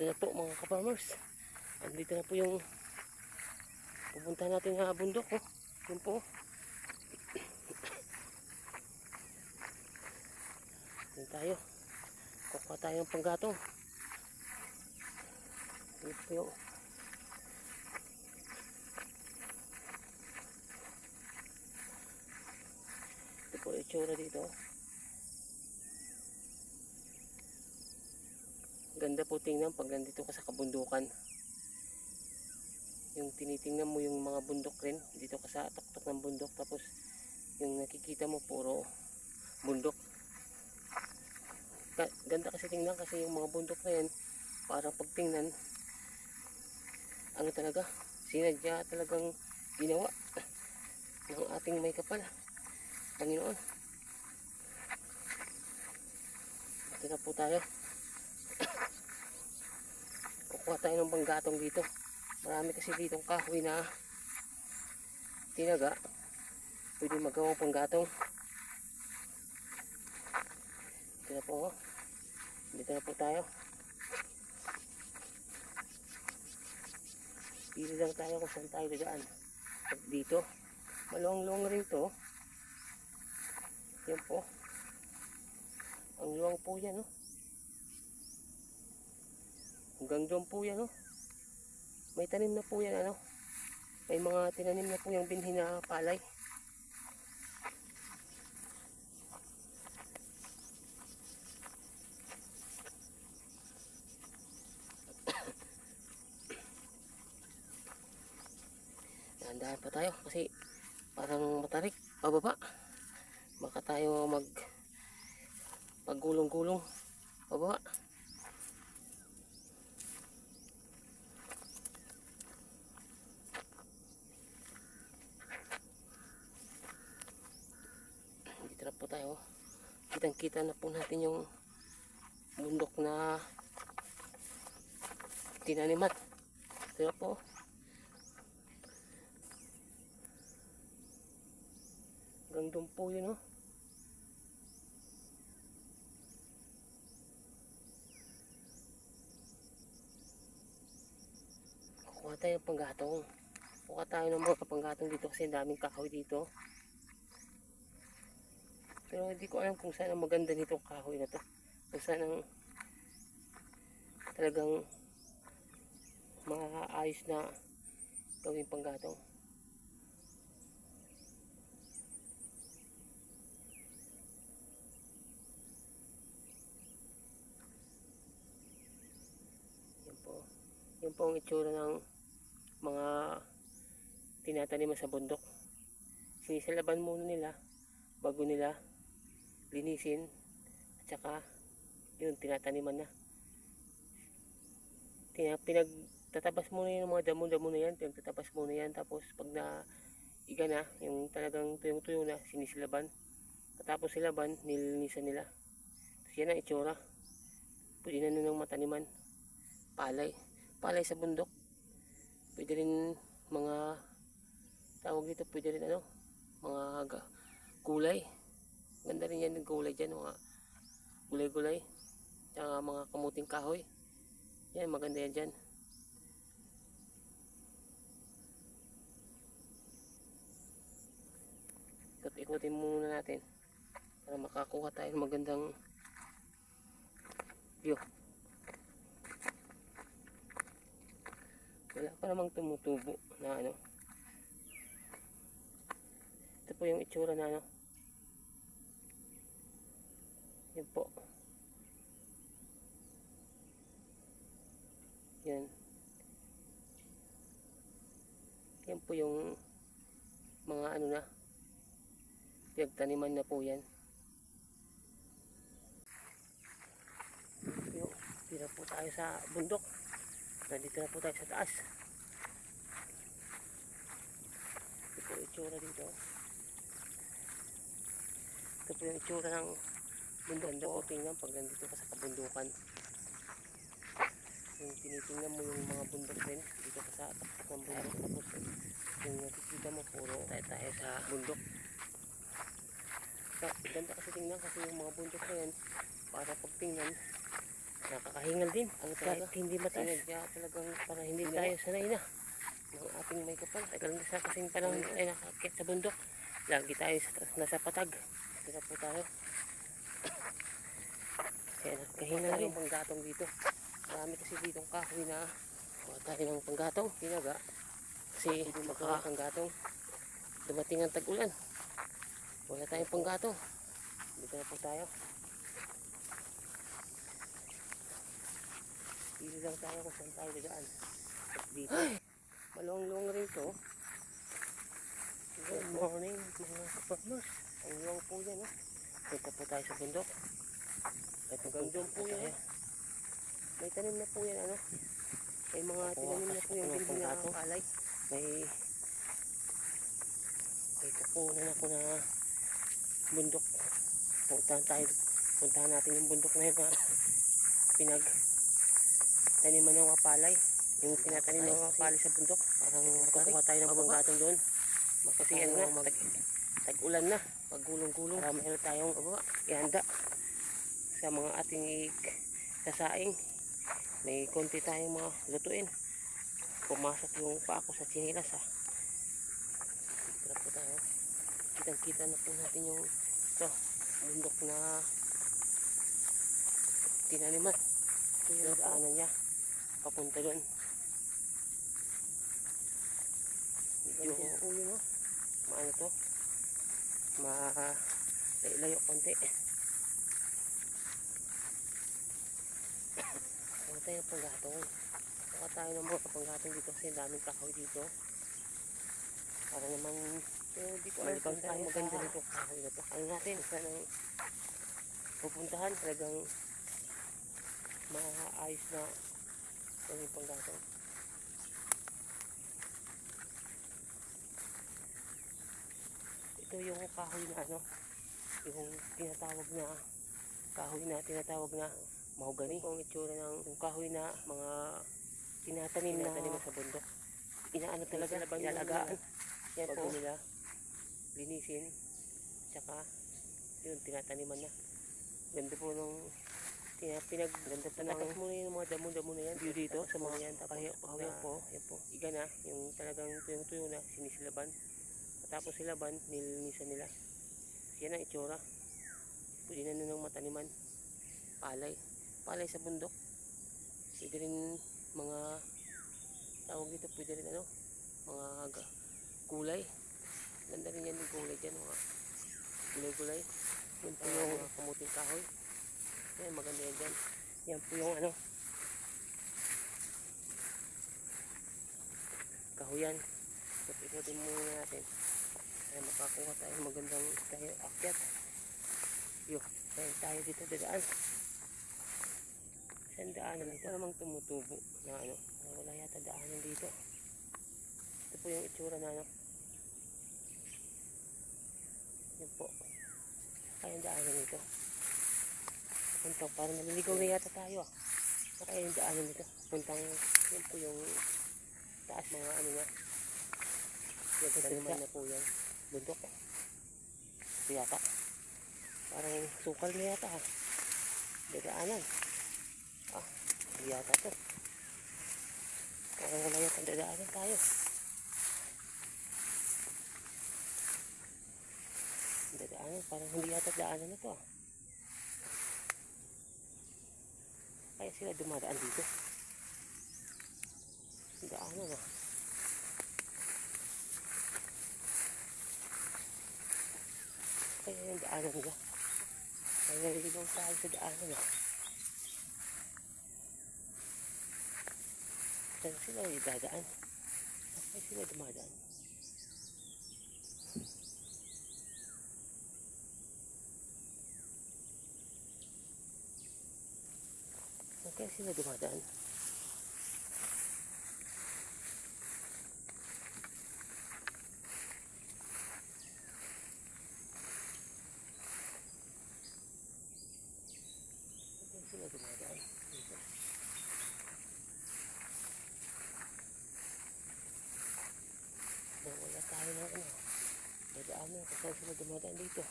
Ito na po mga ka-farmers. Andito na po yung pupunta natin na bundok. Oh. Yun po. Yun tayo. Kukuha tayo ng panggatong. Yun po yung ito po yung itsura dito. Ganda po tingnan pag nandito ka sa kabundukan. Yung tinitingnan mo yung mga bundok rin. Dito ka sa tuktok ng bundok. Tapos yung nakikita mo puro bundok. Ganda kasi tingnan kasi yung mga bundok na yan. Para pagtingnan. Ano talaga. Sinadya talagang ginawa. Ng ating may kapal. Panginoon. Ito na po tayo. Kukuha tayo ng panggatong dito. Marami kasi ditong kahoy na tinaga. Pwede magawang panggatong. Dito na po. Dito na po tayo. Pili lang tayo kung saan tayo dadaan. Dito. Maluwang-luwang rin to. Yan po. Ang luwang po yan. Oh. Hanggang doon po yan. Oh. May tanim na po yan, ano? May mga tinanim na po yung binhi na palay. Dahan-dahan pa tayo kasi parang matarik pababa. Baka tayo paggulong-gulong pababa. Dito na po tayo. Kitang-kita na po natin yung bundok na tinaniman. Ito na po. Hanggang doon po yun, oh. Kukuha tayo ng panggatong. Kukuha tayo ng mga panggatong dito kasi daming kahoy dito. Pero hindi ko alam kung saan ang maganda nitong kahoy na to. Kung saan ang talagang maayos na gawing panggatong. Yan po. Yan po ang itsura ng mga tinataniman sa bundok. Sinisalaban muna nila bago nila linisin at saka yun tinataniman na. Pinagtatabas muna yung mga damo-damo na yan, pinagtatabas muna yan, tapos pag na iga na, yung talagang tuyong-tuyo na, sinisilaban. Tapos silaban, nilinisan nila. Tapos yan ang itsura. Pwede na nung mataniman. Palay sa bundok. Pwede rin mga tawag dito, pwede rin ano, mga gulay. Ganda rin yan ng gulay dyan, mga gulay-gulay. Tsaka mga kamuting kahoy. Yan, maganda yan dyan. Ikot-ikutin muna natin para makakuha tayo ng magandang view. Wala pa namang tumutubo na ano. Ito po yung itsura na ano. Yan po. Yan. Yan po yung mga ano na. Pinagtaniman na po yan. Dito po tayo sa bundok. Nandito na po tayo sa taas. Ito po yung itsura dito. Ito po yung itsura ng bundok. Ganda po tingnan pag nandito ka sa kabundukan. Yung tinitingnan mo yung mga bundok din. Dito ka sa taktak ng bundok. Tapos yung nakikita mo puro tayo sa bundok. Ganda kasi tingnan kasi yung mga bundok na yan para pag tingnan nakakahingal din. Kahit hindi mataas. Kaya talagang para hindi tayo sanay na ng ating may kapal. Tagal na sa kasing panahon ay nakakit sa bundok. Lagi tayo nasa patag. Dito po tayo. Kaya nakakahingal rin panggatong dito. Marami kasi ditong kahoy na kuha tayo ng panggatong. Pinaga. Kasi panggatong. Dumating ang tag-ulan. Wala tayong panggatong. Dito na po tayo. Pili lang tayo kung saan tayo dadaan. Dito. Malong-long rin to. Good morning mga farmers. Ang long po yan. Dito po tayo sa bundok. Hanggang doon po yan. May tanim na po yan. May mga tinanim na po yung bilhin na palay. May kapunan ako na bundok. Puntahan natin yung bundok na yun na pinagtaniman ng mapalay. Yung tinatanim ng mapalay sa bundok. Parang makakuha tayo ng panggatong doon. Kasi tag-ulan na. Pag-gulong-gulong. Para mayroon tayong ihanda sa mga ating sasaing. May konti tayong mga lutuin. Pumasok yung pa ako sa chinilas ha. Tara po tayo. Kitang-kita na po natin yung bundok na tinaniman. Ito yung daanan niya. Papunta doon. Medyo po yun maano to. Layo konti. Huwag tayo ng panggatong. Huwag tayo ng mga panggatong dito kasi daming kahoy dito. Para naman di ko alam kung tayo maganda nito kahoy na to. Ano natin? Saan ang pupuntahan? Talagang maayos na yung panggatong. Ito yung kahoy na yung tinatawag na kahoy na mahogany. Kung itsura ng kahoy na mga tinatanim sa bundok. Inaano talaga, inalagaan. Yan po nila linisin. Tsaka yun, tinataniman na. Ganda po nung ganda po ng muna yung mga damo-damo na yan. View dito sa mga yan. Tapos yan po. Iga na, yung talagang tuyong-tuyo na sinisilaban. Tapos silaban, nilinisan nila. Yan ang itsura. Pwede na nun ng mataniman. Palay sa bundok. Pwede rin mga tawag dito, pwede rin mga gulay. Ganda rin yan yung gulay dyan, mga gulay-gulay. Yan po yung kamuting kahoy. Yan, maganda yan dyan. Yan po yung kahoyan. Ikutin muna natin. Ay makakuha tayo magandang tayo akyat. Tayo dito dadaan. Saan daanan dito? Namang tumutubo na wala yata daanan dito. Ito po yung itsura na yan po. Kaya yung daanan dito. Puntang parang naliligaw na yata tayo Kaya yung daanan dito. Puntang yan po yung taas mga nga. Yan taniman na po yan. Bundok. Ito yata. Parang sukal na yata dadaanan. Yata to. Parang wala yata dadaanan tayo. Dadaanan, parang hindi yata daanan na to Kaya sila dumadaan dito. Daanan Kaya yung daanan nila. Kaya naliligaw tayo sa daanan Saan sila dadaan? Kaya sila dumadaan. Kaya sila dumadaan. Sila dumadaan dito. Wala tayo ng dadaanan kung saan sila dumadaan dito.